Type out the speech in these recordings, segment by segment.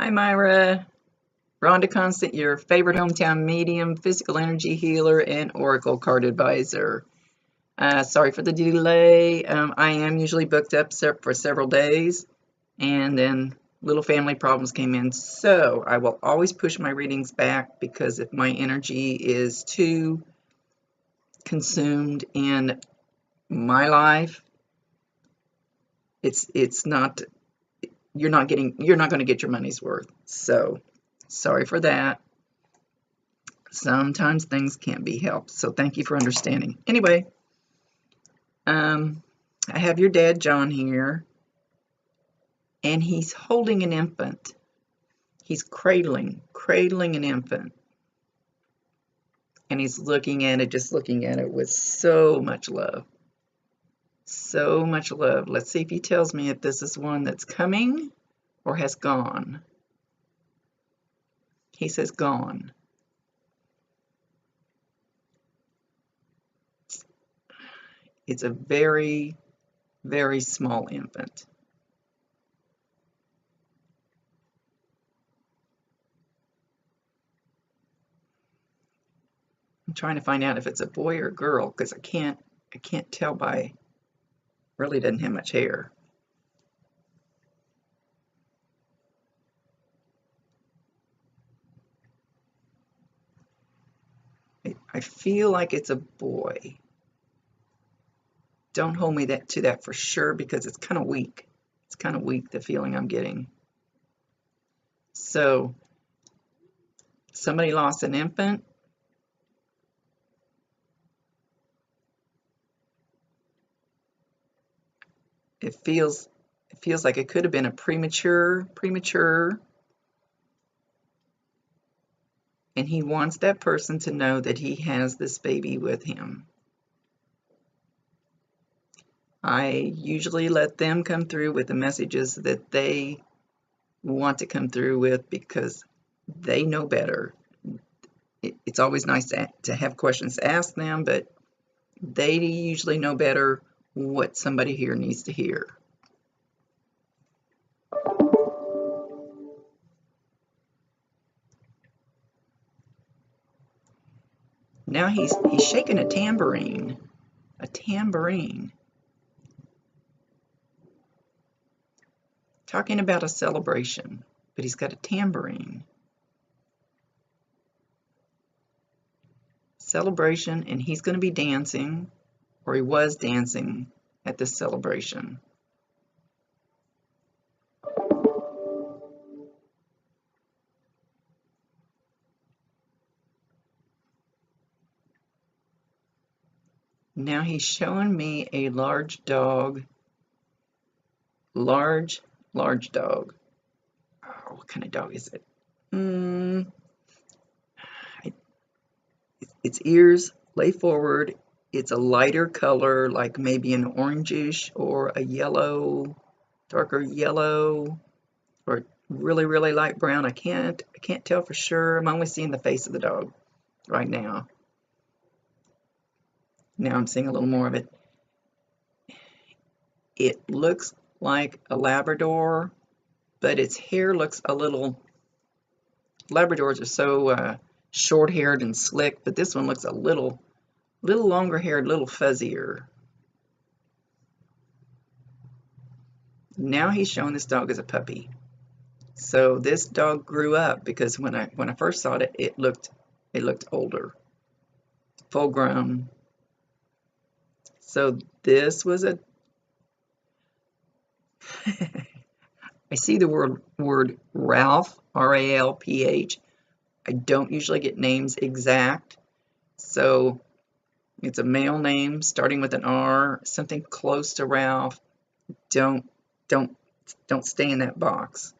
Hi, Myra. Rhonda Constant, your favorite hometown medium, physical energy healer, and oracle card advisor. Sorry for the delay. I am usually booked up for several days, and then little family problems came in. So I will always push my readings back because if my energy is too consumed in my life, it's not you're not going to get your money's worth. So sorry for that. Sometimes things can't be helped, so thank you for understanding. Anyway, I have your dad, John, here, and he's holding an infant. He's cradling an infant, and he's looking at it, just looking at it with so much love. So much love. Let's see if he tells me if this is one that's coming or has gone. He says gone. It's a very, very small infant. I'm trying to find out if it's a boy or a girl because I can't tell by, really doesn't have much hair. I feel like it's a boy. Don't hold me to that for sure because it's kind of weak. It's kind of weak, the feeling I'm getting. So somebody lost an infant. It feels like it could have been a premature, and he wants that person to know that he has this baby with him. I usually let them come through with the messages that they want to come through with because they know better. It's always nice to have questions to ask them, but they usually know better what somebody here needs to hear. Now he's shaking a tambourine. A tambourine. Talking about a celebration, but he's got a tambourine. Celebration, and he's going to be dancing, or he was dancing at this celebration. Now he's showing me a large dog. Large dog. Oh, what kind of dog is it? Its ears lay forward. It's a lighter color, like maybe an orangish or a yellow, darker yellow, or really, really light brown. I can't tell for sure. I'm only seeing the face of the dog right now. Now I'm seeing a little more of it. It looks like a Labrador, but its hair looks a little, Labradors are so short-haired and slick, but this one looks a little longer haired, a little fuzzier. Now he's showing this dog as a puppy. So this dog grew up because when I first saw it, it looked older, full grown. So this was a I see the word Ralph, R-A-L-P-H. I don't usually get names exact. So it's a male name starting with an R, something close to Ralph. Don't stay in that box.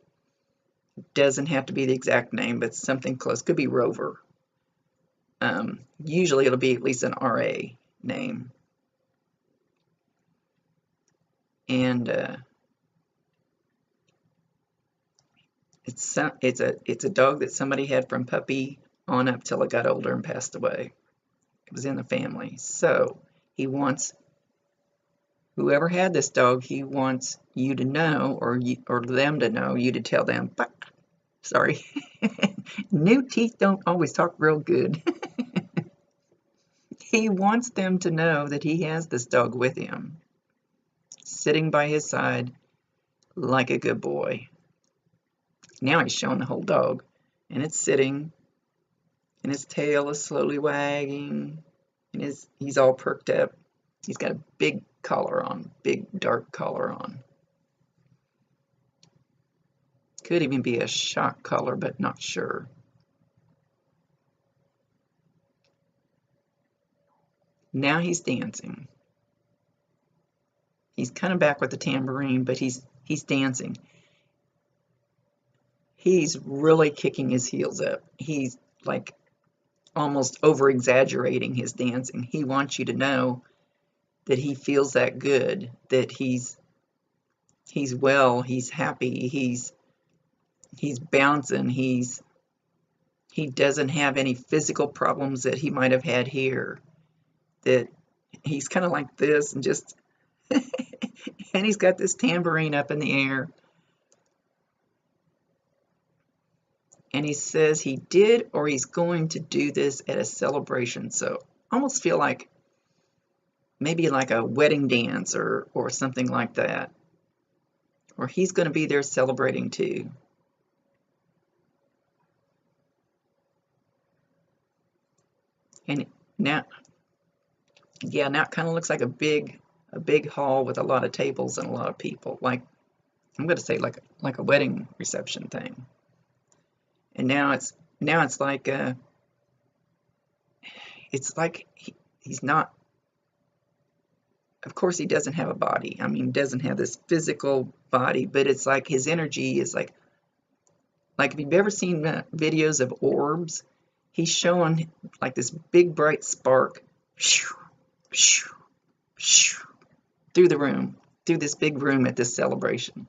It doesn't have to be the exact name, but something close. Could be Rover. Usually it'll be at least an RA name. And it's a dog that somebody had from puppy on up till it got older and passed away. It was in the family. So he wants, whoever had this dog, he wants you to know, or them to know, you to tell them, Sorry. New teeth don't always talk real good. He wants them to know that he has this dog with him, sitting by his side like a good boy. Now he's showing the whole dog, and it's sitting, and his tail is slowly wagging, and he's all perked up. He's got a big collar on, big dark collar on. Could even be a shock collar, but not sure. Now he's dancing. He's kind of back with the tambourine, but he's dancing. He's really kicking his heels up. He's like almost over-exaggerating his dancing. He wants you to know that he feels that good, that he's well, he's happy, he's bouncing, he doesn't have any physical problems that he might have had here, that he's kind of like this and just and he's got this tambourine up in the air. And he says he did or he's going to do this at a celebration. So I almost feel like maybe like a wedding dance or something like that. Or he's going to be there celebrating too. And now, yeah, now it kind of looks like a big hall with a lot of tables and a lot of people. Like, I'm going to say like a wedding reception thing. And now it's like he's not, of course he doesn't have a body. I mean, doesn't have this physical body, but it's like his energy is like if you've ever seen videos of orbs, he's showing like this big bright spark through the room, through this big room at this celebration.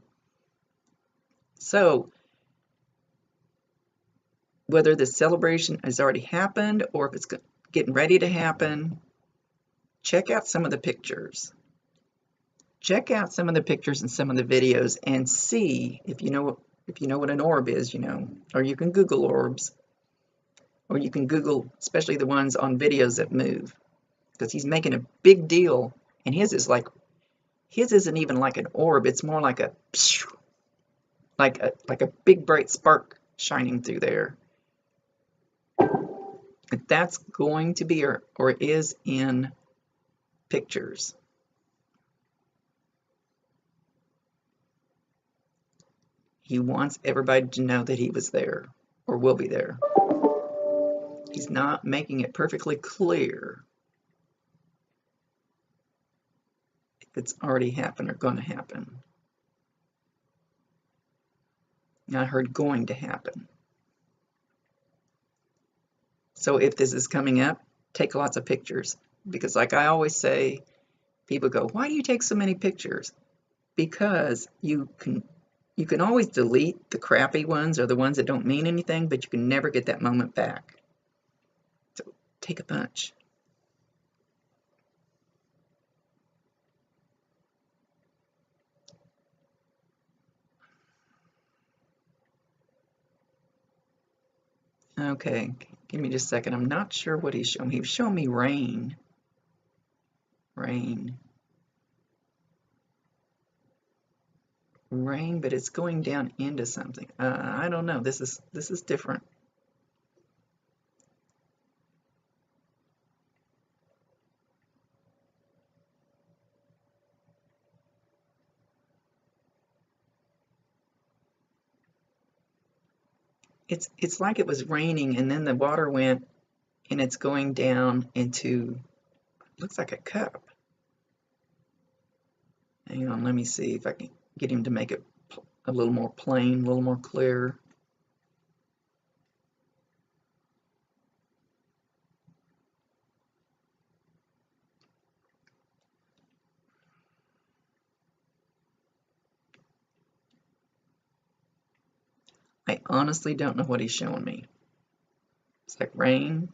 So whether the celebration has already happened or if it's getting ready to happen, check out some of the pictures. Check out some of the pictures and some of the videos and see if you know what an orb is, or you can Google orbs, or you can Google especially the ones on videos that move, because he's making a big deal, and his isn't even like an orb, it's more like a big bright spark shining through there. That's going to be or is in pictures. He wants everybody to know that he was there or will be there. He's not making it perfectly clear if it's already happened or going to happen. I heard going to happen. So if this is coming up, take lots of pictures, because like I always say, people go, why do you take so many pictures? Because you can always delete the crappy ones or the ones that don't mean anything, but you can never get that moment back. So take a bunch. Okay, give me just a second. I'm not sure what he's showing me. He was showing me rain. Rain, but it's going down into something. I don't know. This is different. It's like it was raining and then the water went and it's going down into, looks like a cup. Hang on, let me see if I can get him to make it a little more plain, a little more clear. I honestly don't know what he's showing me. It's like rain,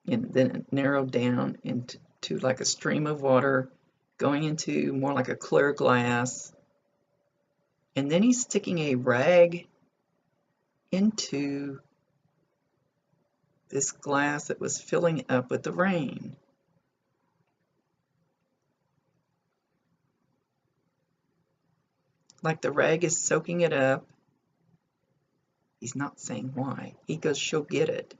and then it narrowed down into like a stream of water going into more like a clear glass. And then he's sticking a rag into this glass that was filling up with the rain. Like the rag is soaking it up. He's not saying why. He goes, she'll get it.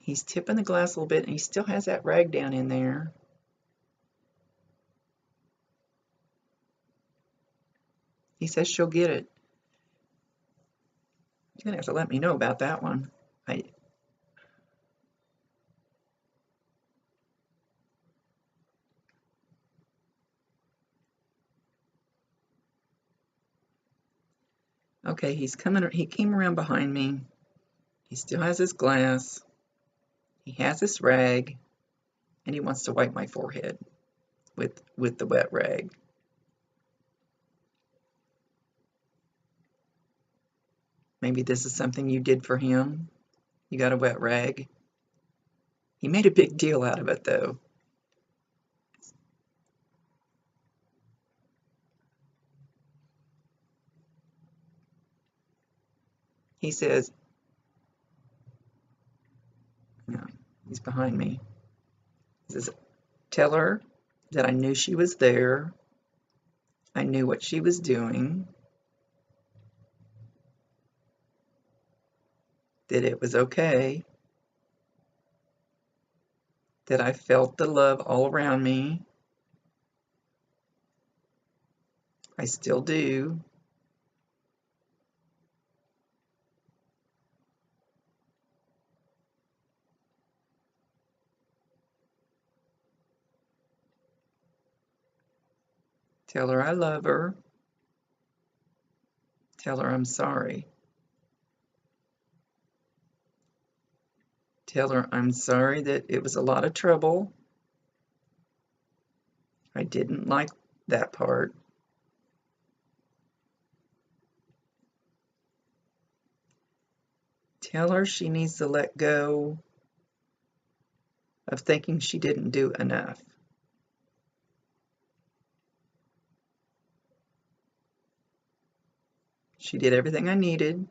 He's tipping the glass a little bit, and he still has that rag down in there. He says she'll get it. You're going to have to let me know about that one. Okay, he came around behind me. He still has his glass. He has this rag, and he wants to wipe my forehead with the wet rag. Maybe this is something you did for him. You got a wet rag. He made a big deal out of it, though. He says, no, he's behind me. He says, tell her that I knew she was there. I knew what she was doing. That it was okay. That I felt the love all around me. I still do. Tell her I love her. Tell her I'm sorry. Tell her I'm sorry that it was a lot of trouble. I didn't like that part. Tell her she needs to let go of thinking she didn't do enough. She did everything I needed.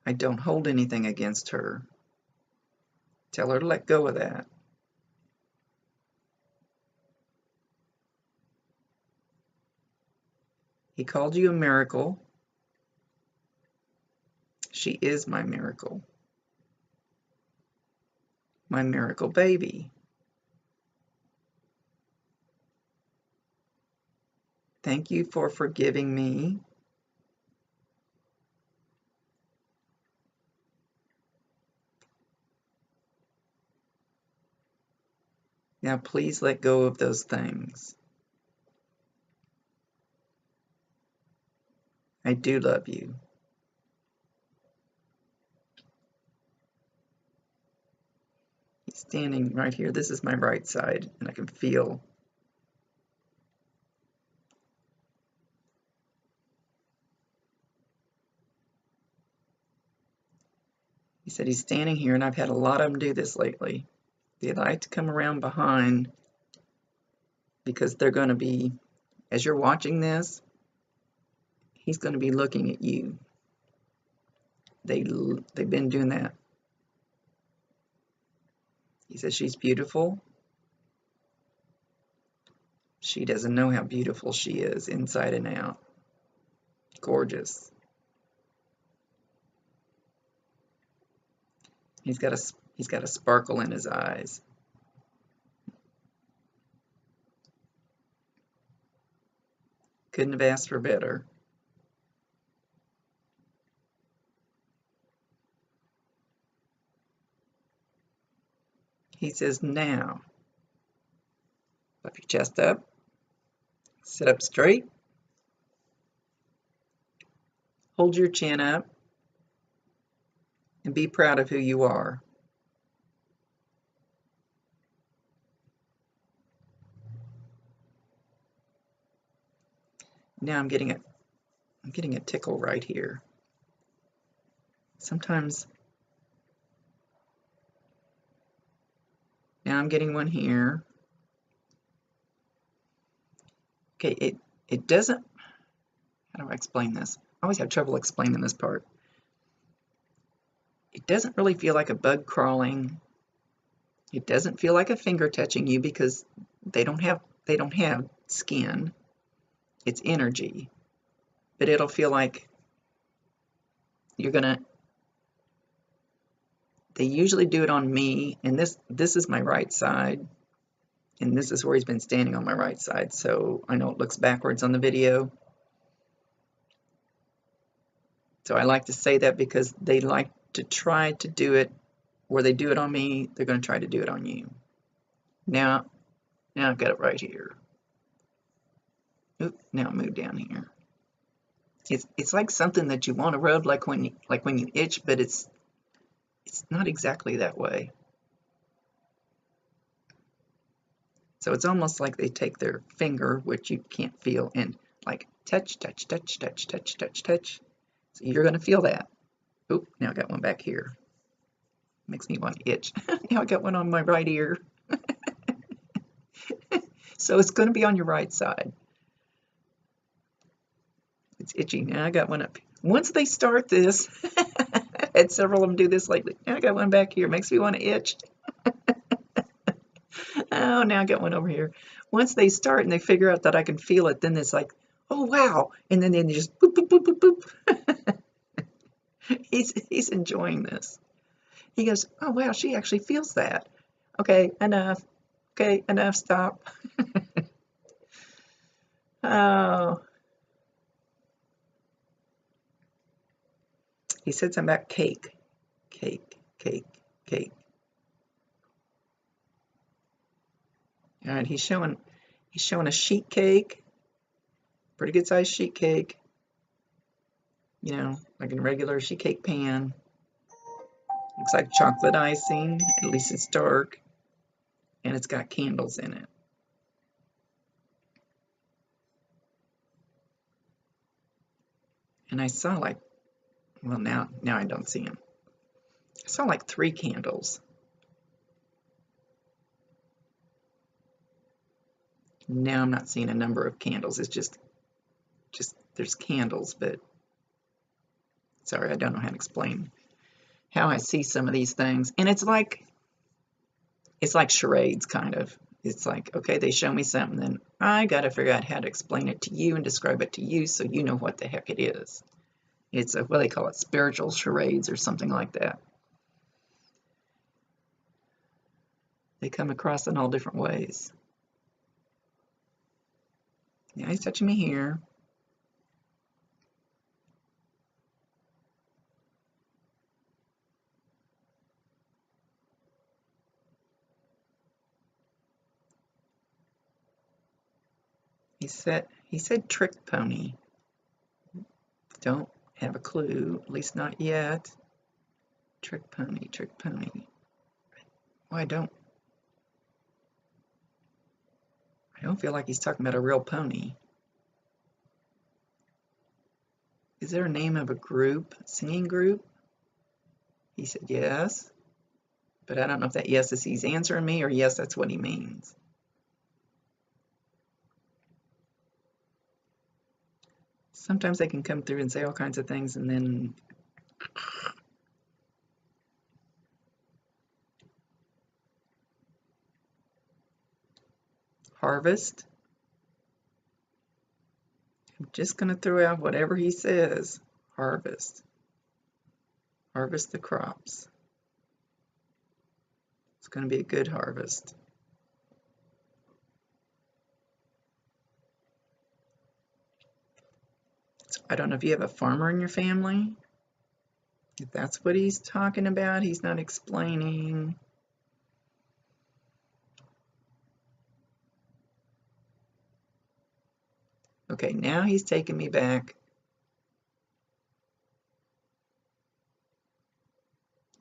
I don't hold anything against her. Tell her to let go of that. He called you a miracle. She is my miracle baby. Thank you for forgiving me. Now please let go of those things. I do love you. He's standing right here. This is my right side, and I can feel. He said he's standing here, and I've had a lot of them do this lately. They like to come around behind because they're going to be, as you're watching this, he's going to be looking at you. They've been doing that. He says she's beautiful. She doesn't know how beautiful she is inside and out. Gorgeous. He's got a sparkle in his eyes. Couldn't have asked for better. He says, now, puff your chest up, sit up straight, hold your chin up, and be proud of who you are. Now I'm getting a tickle right here. Sometimes Now I'm getting one here. Okay, it doesn't, how do I explain this? I always have trouble explaining this part. It doesn't really feel like a bug crawling. It doesn't feel like a finger touching you because they don't have skin. It's energy. But it'll feel like you're gonna, they usually do it on me, and this is my right side, and this is where he's been standing on my right side, so I know it looks backwards on the video. So I like to say that because they like to try to do it where they do it on me, they're going to try to do it on you. Now I've got it right here. Oop, now move down here. It's like something that you want to rub, like when you itch, but it's not exactly that way. So it's almost like they take their finger, which you can't feel, and like touch, touch, touch, touch, touch, touch, touch. So you're going to feel that. Oop, now I got one back here. Makes me want to itch. Now I got one on my right ear. So it's going to be on your right side. It's itchy. Now I got one up. Once they start this, I've had several of them do this lately. Now I got one back here. Makes me want to itch. Oh, now I got one over here. Once they start and they figure out that I can feel it, then it's like, oh wow, and then they just boop boop boop boop boop. He's enjoying this. He goes, oh wow, she actually feels that. Okay, enough. Okay, enough. Stop. Oh, he said something about cake, cake, cake, cake. All right, he's showing a sheet cake, pretty good sized sheet cake. You know, like in a regular sheet cake pan. Looks like chocolate icing, at least it's dark, and it's got candles in it. And I saw like, well now I don't see them. I saw like 3 candles. Now I'm not seeing a number of candles. It's just there's candles, but sorry, I don't know how to explain how I see some of these things. And it's like charades, kind of. It's like, okay, they show me something, then I got to figure out how to explain it to you and describe it to you so you know what the heck it is. It's what they call it, spiritual charades or something like that. They come across in all different ways. Yeah, he's touching me here. He said trick pony. Don't have a clue, at least not yet. Trick pony, trick pony. Well, I don't feel like he's talking about a real pony. Is there a name of a group, singing group? He said yes, but I don't know if that yes is he's answering me or yes, that's what he means. Sometimes they can come through and say all kinds of things and then harvest. I'm just going to throw out whatever he says. Harvest. Harvest the crops. It's going to be a good harvest. So I don't know if you have a farmer in your family. If that's what he's talking about, he's not explaining. Okay, now he's taking me back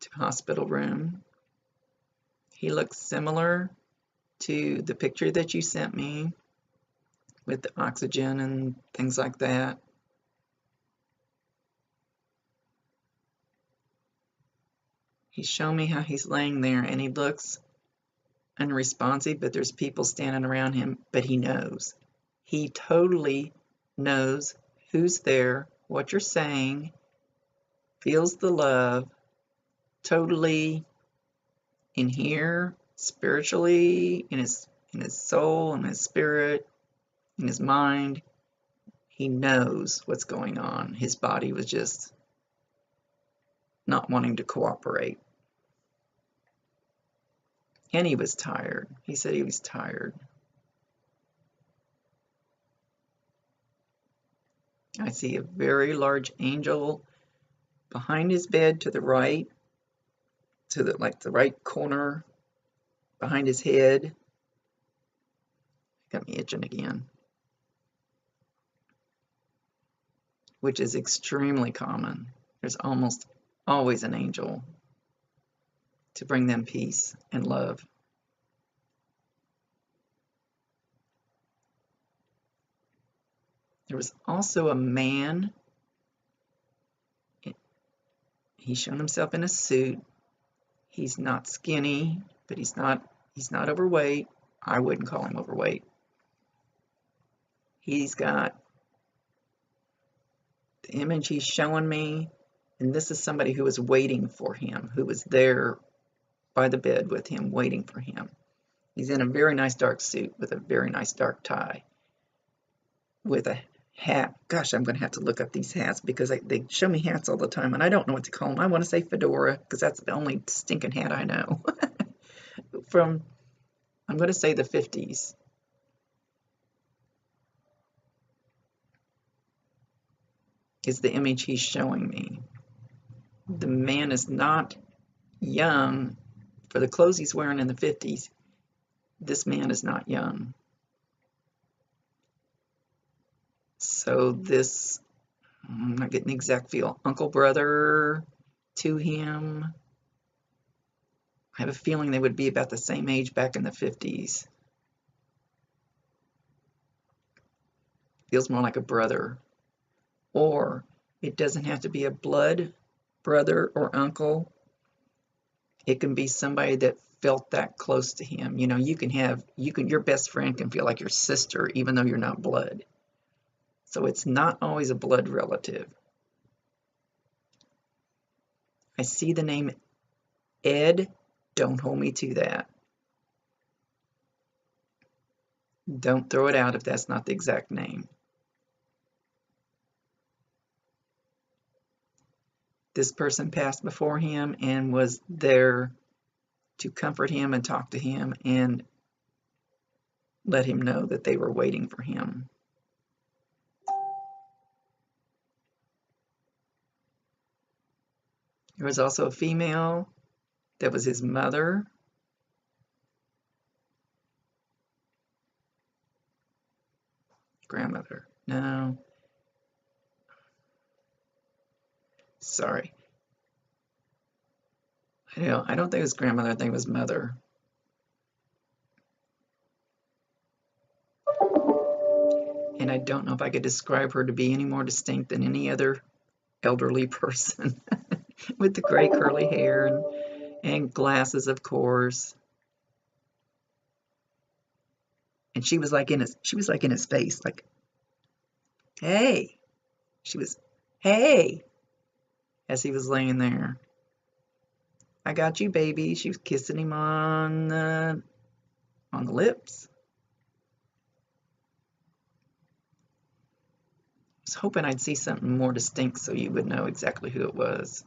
to hospital room. He looks similar to the picture that you sent me with the oxygen and things like that. He's showing me how he's laying there and he looks unresponsive, but there's people standing around him, but he knows. He totally knows who's there, what you're saying, feels the love, totally in here, spiritually, in his soul, in his spirit, in his mind. He knows what's going on. His body was just not wanting to cooperate. And he was tired. He said he was tired. I see a very large angel behind his bed to the right, to the right corner, behind his head. Got me itching again. Which is extremely common. There's almost always an angel to bring them peace and love. There was also a man. He's shown himself in a suit. He's not skinny, but he's not overweight. I wouldn't call him overweight. He's got the image he's showing me, and this is somebody who was waiting for him, who was there by the bed with him, waiting for him. He's in a very nice dark suit with a very nice dark tie, with a hat. Gosh, I'm going to have to look up these hats because they show me hats all the time, and I don't know what to call them. I want to say fedora because that's the only stinking hat I know. From, I'm going to say the 50s. Is the image he's showing me. The man is not young. For the clothes he's wearing in the 50s, this man is not young. So this, I'm not getting the exact feel, uncle, brother to him. I have a feeling they would be about the same age back in the 50s. Feels more like a brother. Or it doesn't have to be a blood brother or uncle. It can be somebody that felt that close to him. You know, your best friend can feel like your sister even though you're not blood. So it's not always a blood relative. I see the name Ed. Don't hold me to that. Don't throw it out if that's not the exact name. This person passed before him and was there to comfort him and talk to him and let him know that they were waiting for him. There was also a female that was his mother. Grandmother. No. Sorry. I don't think it was grandmother. I think it was mother. And I don't know if I could describe her to be any more distinct than any other elderly person with the gray curly hair and glasses, of course. And she was like in his face, like, hey. She was, hey, as he was laying there. I got you, baby. She was kissing him on the lips. I was hoping I'd see something more distinct so you would know exactly who it was.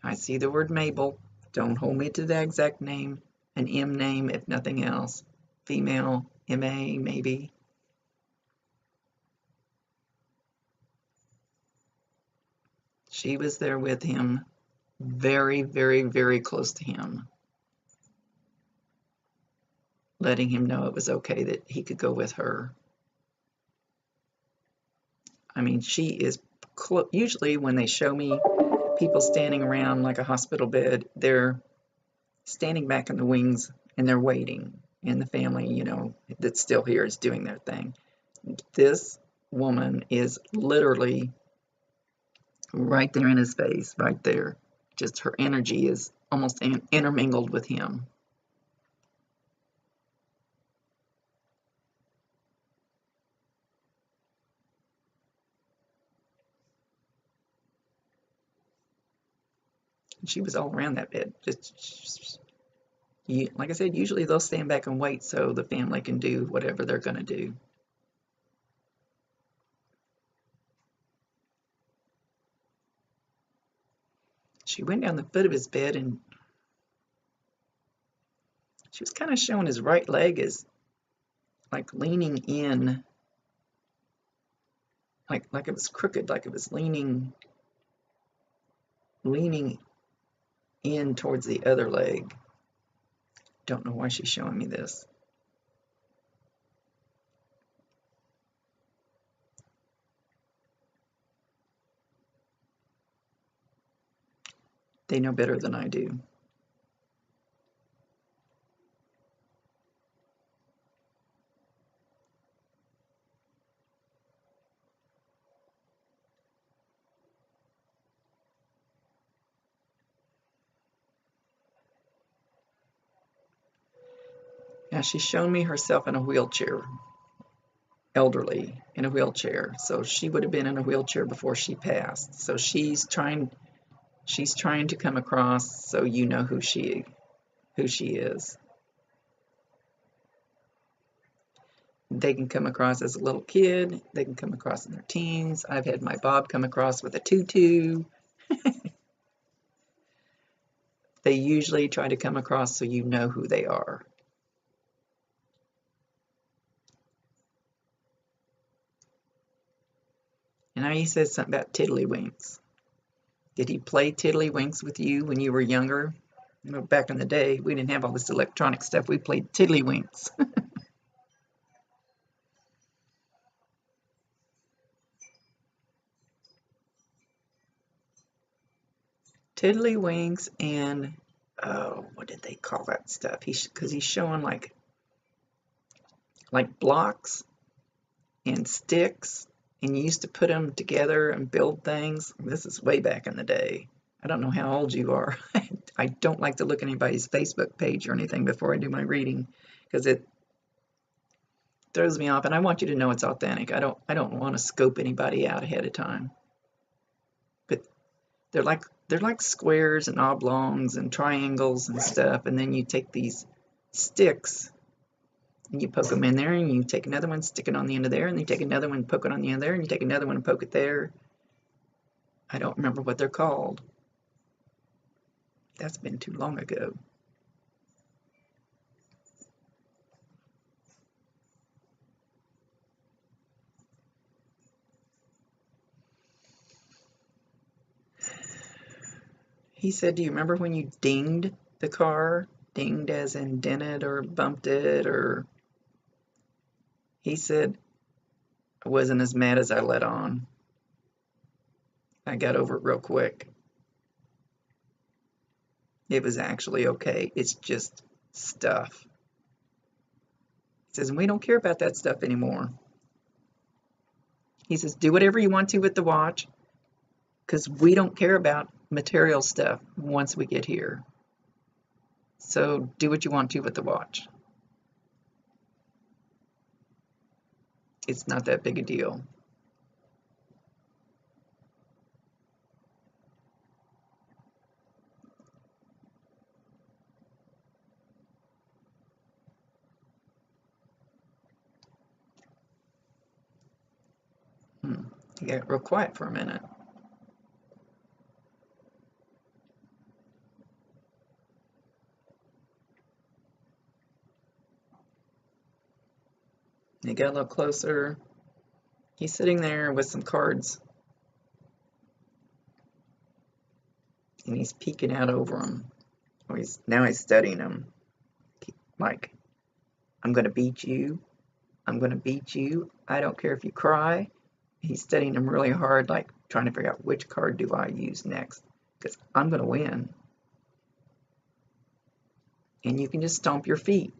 I see the word Mabel. Don't hold me to the exact name. An M name, if nothing else. Female, M-A, maybe. She was there with him, very, very, very close to him, letting him know it was okay that he could go with her. I mean, she is usually when they show me people standing around like a hospital bed, they're standing back in the wings and they're waiting. And the family, that's still here is doing their thing. This woman is literally right there in his face, right there. Just her energy is almost intermingled with him. She was all around that bed. Just like I said, usually they'll stand back and wait so the family can do whatever they're going to do. She went down the foot of his bed and she was kind of showing his right leg as like leaning in, like it was crooked, like it was leaning in towards the other leg. Don't know why she's showing me this. They know better than I do. Now she's shown me herself in a wheelchair, elderly in a wheelchair. So she would have been in a wheelchair before she passed. So she's trying to come across so you know who she is. They can come across as a little kid. They can come across in their teens. I've had my Bob come across with a tutu. They usually try to come across so you know who they are. And now he says something about tiddlywinks. Did he play tiddlywinks with you when you were younger? You know, back in the day, we didn't have all this electronic stuff. We played tiddlywinks. Tiddlywinks and, oh, what did they call that stuff? Because he's showing like blocks and sticks, and you used to put them together and build things. This is way back in the day. I don't know how old you are. I don't like to look at anybody's Facebook page or anything before I do my reading because it throws me off, and I want you to know it's authentic. I don't want to scope anybody out ahead of time. But they're like squares and oblongs and triangles and stuff, and then you take these sticks and you poke them in there, and you take another one, stick it on the end of there, and you take another one, poke it on the end of there, and you take another one and poke it there. I don't remember what they're called. That's been too long ago. He said, do you remember when you dinged the car? Dinged as in dented or bumped it, or... He said, I wasn't as mad as I let on. I got over it real quick. It was actually okay. It's just stuff. He says, and we don't care about that stuff anymore. He says, do whatever you want to with the watch, because we don't care about material stuff once we get here. So do what you want to with the watch. It's not that big a deal. He got real quiet for a minute. He got a little closer. He's sitting there with some cards, and he's peeking out over them. Now he's studying them. Like, I'm going to beat you. I'm going to beat you. I don't care if you cry. He's studying them really hard, like trying to figure out which card do I use next, because I'm going to win. And you can just stomp your feet.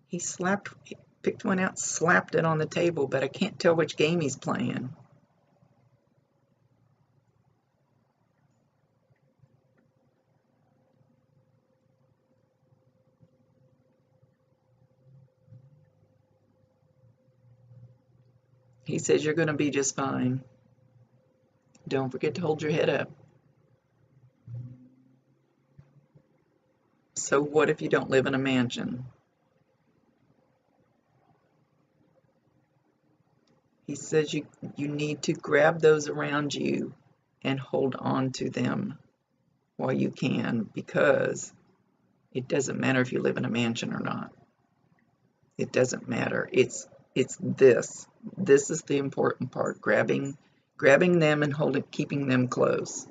He picked one out, slapped it on the table, but I can't tell which game he's playing. He says you're going to be just fine. Don't forget to hold your head up. So what if you don't live in a mansion? He says you need to grab those around you and hold on to them while you can, because it doesn't matter if you live in a mansion or not. It doesn't matter. It's this. This is the important part. Grabbing them and keeping them close.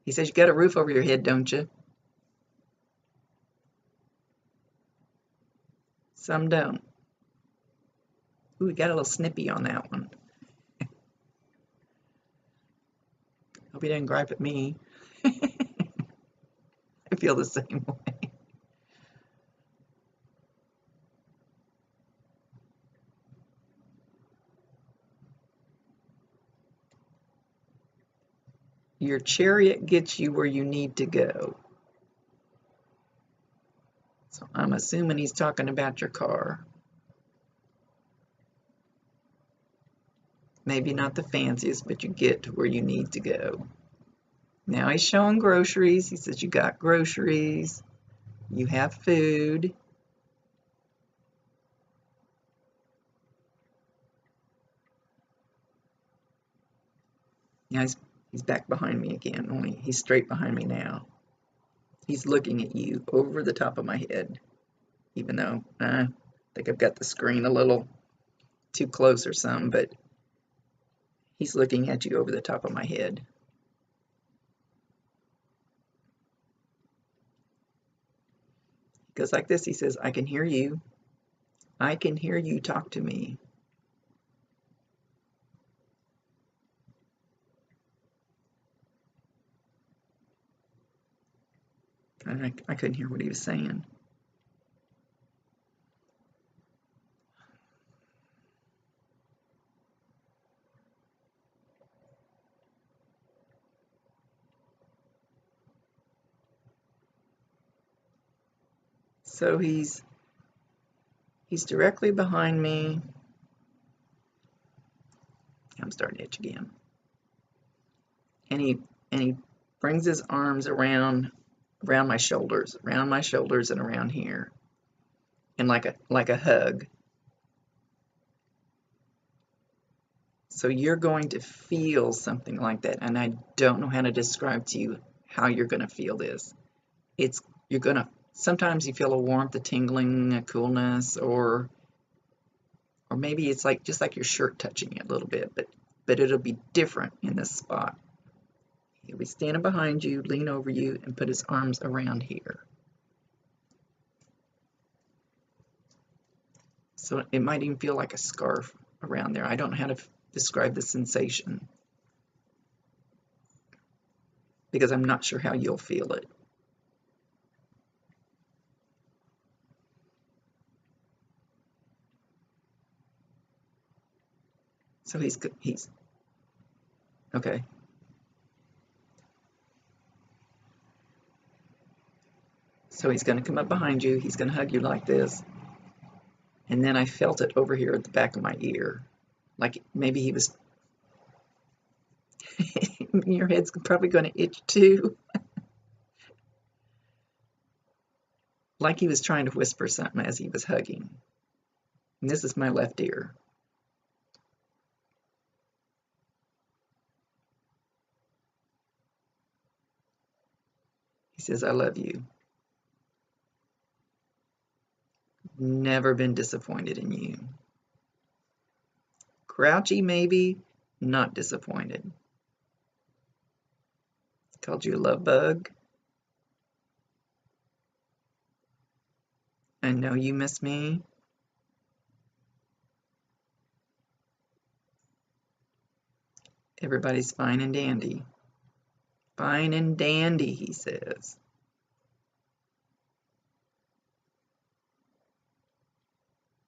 He says you got a roof over your head, don't you? Some don't. Ooh, we got a little snippy on that one. Hope he didn't gripe at me. I feel the same way. Your chariot gets you where you need to go. So I'm assuming he's talking about your car. Maybe not the fanciest, but you get to where you need to go. Now he's showing groceries. He says you got groceries. You have food. Now he's back behind me again, only he's straight behind me now. He's looking at you over the top of my head, even though I think I've got the screen a little too close or something, but he's looking at you over the top of my head. He goes like this. He says, I can hear you. I can hear you talk to me. And I couldn't hear what he was saying. So he's directly behind me. I'm starting to itch again. And he brings his arms around my shoulders, and around here, and like a hug. So you're going to feel something like that, and I don't know how to describe to you how you're going to feel this. You're going to, sometimes you feel a warmth, a tingling, a coolness, or maybe it's like just like your shirt touching it a little bit, but it'll be different in this spot. He'll be standing behind you, lean over you, and put his arms around here. So it might even feel like a scarf around there. I don't know how to describe the sensation because I'm not sure how you'll feel it. So he's okay. So he's going to come up behind you. He's going to hug you like this. And then I felt it over here at the back of my ear. Like maybe he was, your head's probably going to itch too. Like he was trying to whisper something as he was hugging. And this is my left ear. He says, I love you. Never been disappointed in you. Grouchy, maybe, not disappointed. Called you a love bug. I know you miss me. Everybody's fine and dandy. Fine and dandy, he says.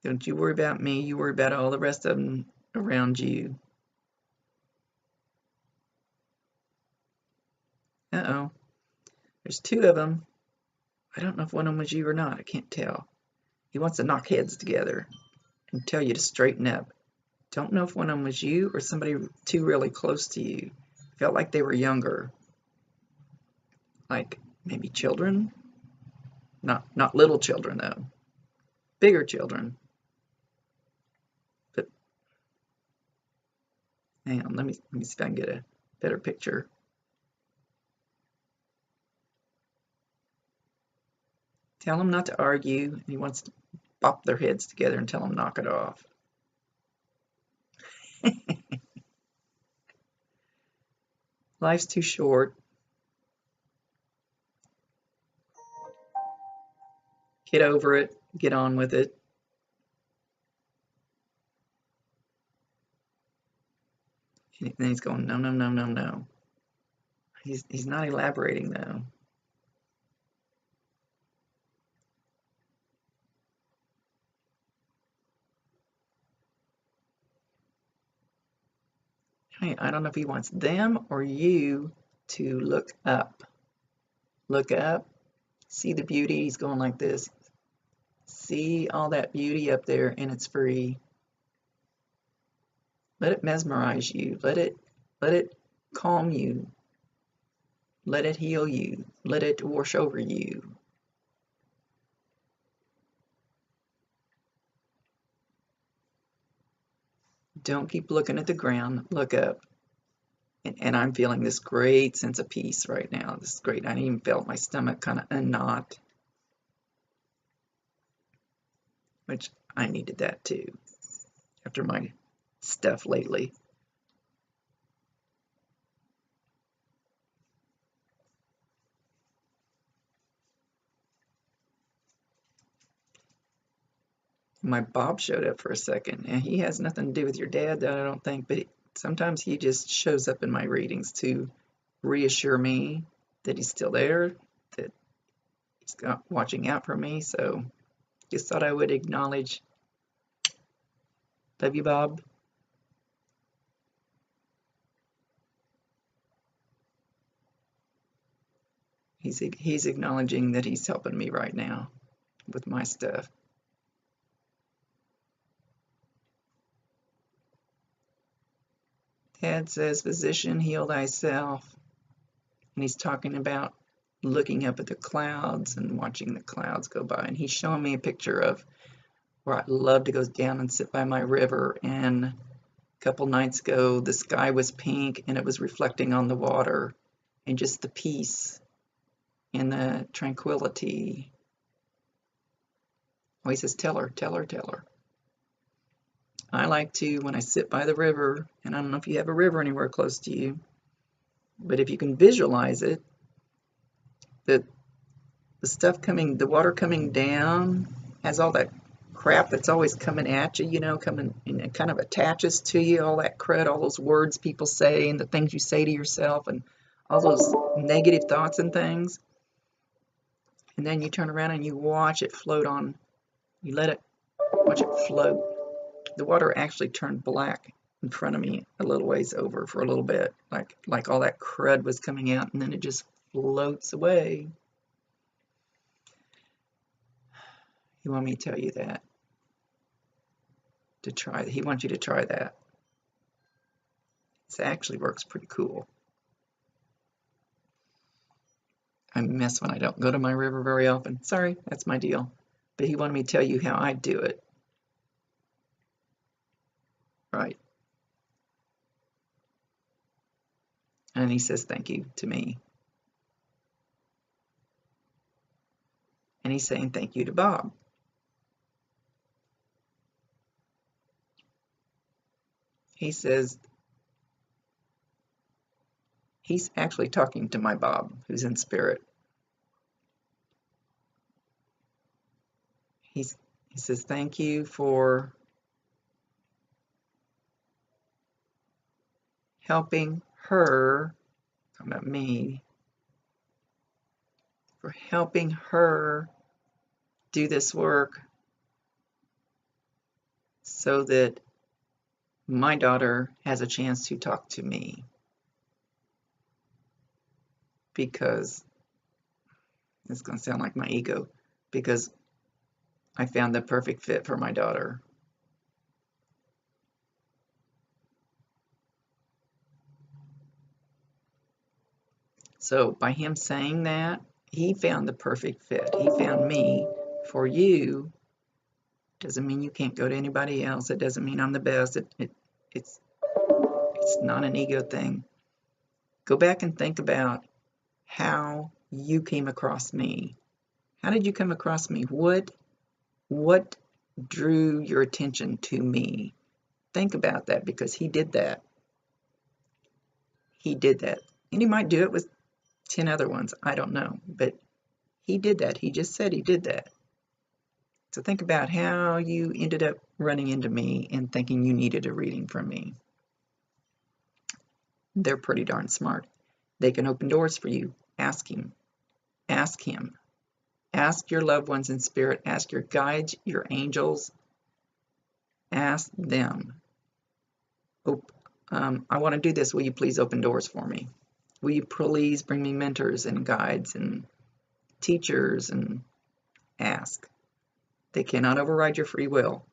Don't you worry about me. You worry about all the rest of them around you. Uh-oh. There's two of them. I don't know if one of them was you or not. I can't tell. He wants to knock heads together and tell you to straighten up. Don't know if one of them was you or somebody too really close to you. Felt like they were younger, like maybe children. Not little children though, bigger children. But hang on, let me see if I can get a better picture. Tell them not to argue, and he wants to bop their heads together and tell them knock it off. Life's too short. Get over it. Get on with it. And then he's going, no, no, no, no, no. He's not elaborating though. I don't know if he wants them or you to look up. Look up. See the beauty. He's going like this. See all that beauty up there, and it's free. Let it mesmerize you. Let it calm you. Let it heal you. Let it wash over you. Don't keep looking at the ground. Look up. And I'm feeling this great sense of peace right now. This is great. I even felt my stomach kind of unknot, which I needed that too after my stuff lately. My Bob showed up for a second, and he has nothing to do with your dad, I don't think, but sometimes he just shows up in my readings to reassure me that he's still there, that he's watching out for me. So just thought I would acknowledge. Love you, Bob. He's acknowledging that he's helping me right now with my stuff. Dad says, physician, heal thyself. And he's talking about looking up at the clouds and watching the clouds go by. And he's showing me a picture of where I'd love to go down and sit by my river. And a couple nights ago, the sky was pink and it was reflecting on the water, and just the peace and the tranquility. Oh, he says, tell her, tell her, tell her. I like to, when I sit by the river, and I don't know if you have a river anywhere close to you, but if you can visualize it, that the stuff coming, the water coming down has all that crap that's always coming at you, you know, coming, and it kind of attaches to you, all that crud, all those words people say and the things you say to yourself and all those negative thoughts and things. And then you turn around and you watch it float on, you let it, watch it float. The water actually turned black in front of me a little ways over for a little bit, like all that crud was coming out, and then it just floats away. You want me to tell you that? To try, he wants you to try that. This actually works pretty cool. I mess when I don't go to my river very often. Sorry, that's my deal. But he wanted me to tell you how I do it. Right. And he says thank you to me. And he's saying thank you to Bob. He says he's actually talking to my Bob, who's in spirit. He says thank you for helping her, talking about me, for helping her do this work so that my daughter has a chance to talk to me. Because it's going to sound like my ego, because I found the perfect fit for my daughter. So by him saying that, he found the perfect fit. He found me for you. Doesn't mean you can't go to anybody else. It doesn't mean I'm the best. It's not an ego thing. Go back and think about how you came across me. How did you come across me? What drew your attention to me? Think about that, because he did that. He did that. And he might do it with 10 other ones. I don't know. But he did that. He just said he did that. So think about how you ended up running into me and thinking you needed a reading from me. They're pretty darn smart. They can open doors for you. Ask him. Ask him. Ask your loved ones in spirit. Ask your guides, your angels. Ask them. I want to do this. Will you please open doors for me? Will you please bring me mentors and guides and teachers? And ask. They cannot override your free will.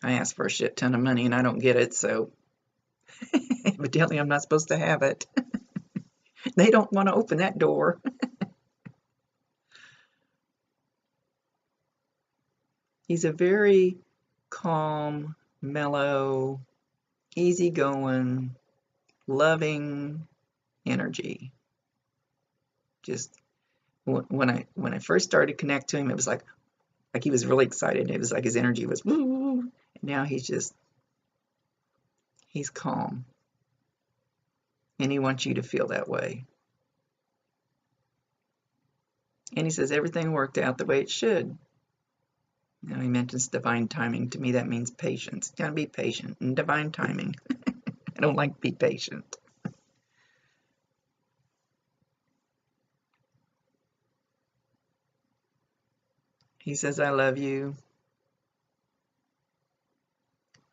I ask for a shit ton of money and I don't get it, so evidently I'm not supposed to have it. They don't want to open that door. He's a very calm, mellow, easygoing, loving energy. Just when I first started to connect to him, it was like he was really excited. It was like his energy was woo. And now he's calm. And he wants you to feel that way. And he says everything worked out the way it should. Now he mentions divine timing. To me, that means patience. You gotta be patient and divine timing. I don't like to be patient. He says, I love you.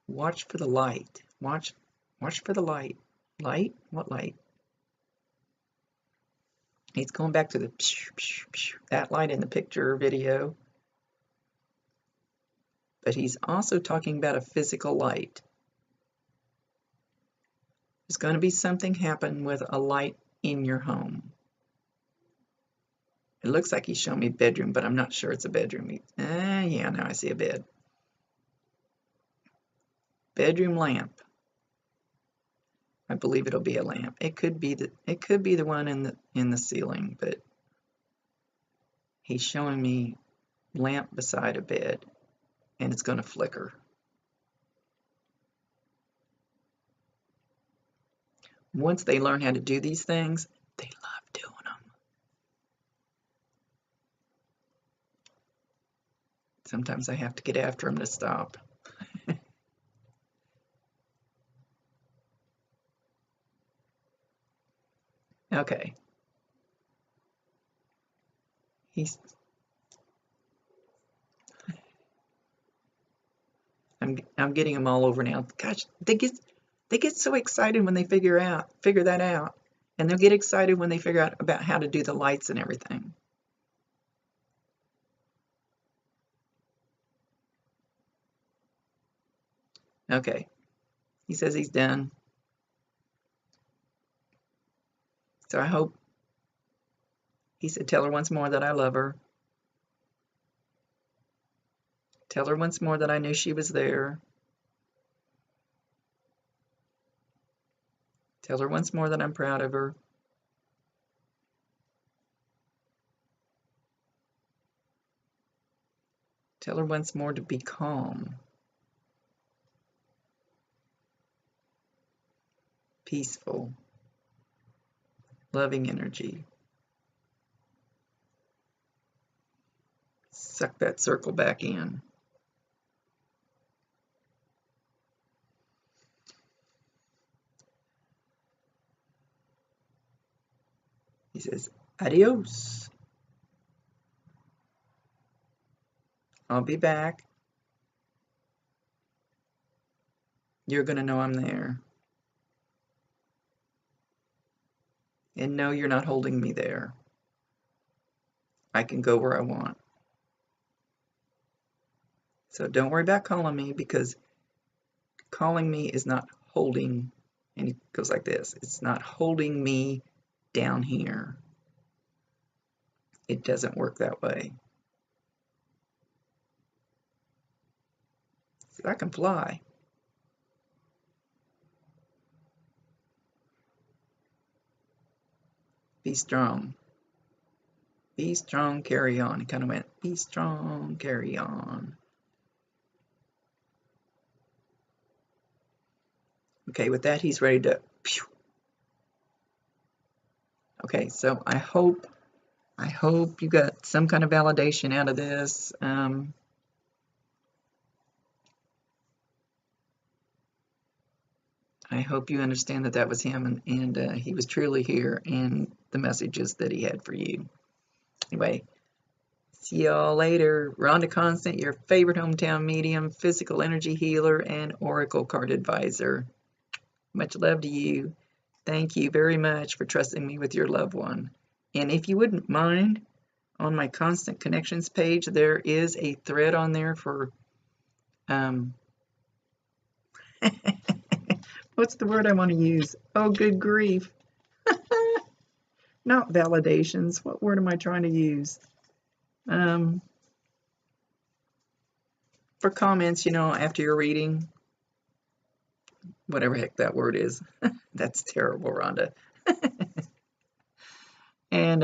Watch for the light. Watch for the light. Light? What light? He's going back to that light in the picture video. But he's also talking about a physical light. There's going to be something happen with a light in your home. It looks like he's showing me bedroom, but I'm not sure it's a bedroom. Yeah, now I see a bed. Bedroom lamp. I believe it'll be a lamp. It could be the one in the ceiling, but he's showing me lamp beside a bed, and it's going to flicker. Once they learn how to do these things, they love doing them. Sometimes I have to get after them to stop. Okay. I'm getting them all over now. Gosh, they get so excited when they figure that out. And they'll get excited when they figure out about how to do the lights and everything. Okay. He says he's done. So I hope, he said, tell her once more that I love her. Tell her once more that I knew she was there. Tell her once more that I'm proud of her. Tell her once more to be calm, peaceful, loving energy. Suck that circle back in. He says, adios. I'll be back. You're going to know I'm there. And no, you're not holding me there. I can go where I want. So don't worry about calling me, because calling me is not holding, and it goes like this. It's not holding me down here. It doesn't work that way. So I can fly. Be strong. Be strong, carry on. It kind of went, be strong, carry on. Okay, with that, he's ready to, pew. Okay, so I hope you got some kind of validation out of this. I hope you understand that that was him, and he was truly here, and the messages that he had for you. Anyway, see y'all later. Rhonda Constant, your favorite hometown medium, physical energy healer, and oracle card advisor. Much love to you. Thank you very much for trusting me with your loved one. And if you wouldn't mind, on my Constant Connections page, there is a thread on there for what's the word I want to use? Oh, good grief. Not validations. What word am I trying to use? For comments, after your reading, whatever heck that word is. That's terrible, Rhonda. And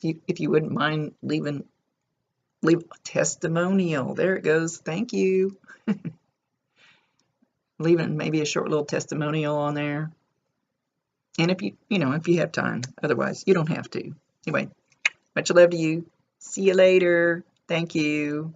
if you wouldn't mind leave a testimonial. There it goes. Thank you. Leaving maybe a short little testimonial on there. And if you have time, otherwise you don't have to. Anyway, much love to you. See you later. Thank you.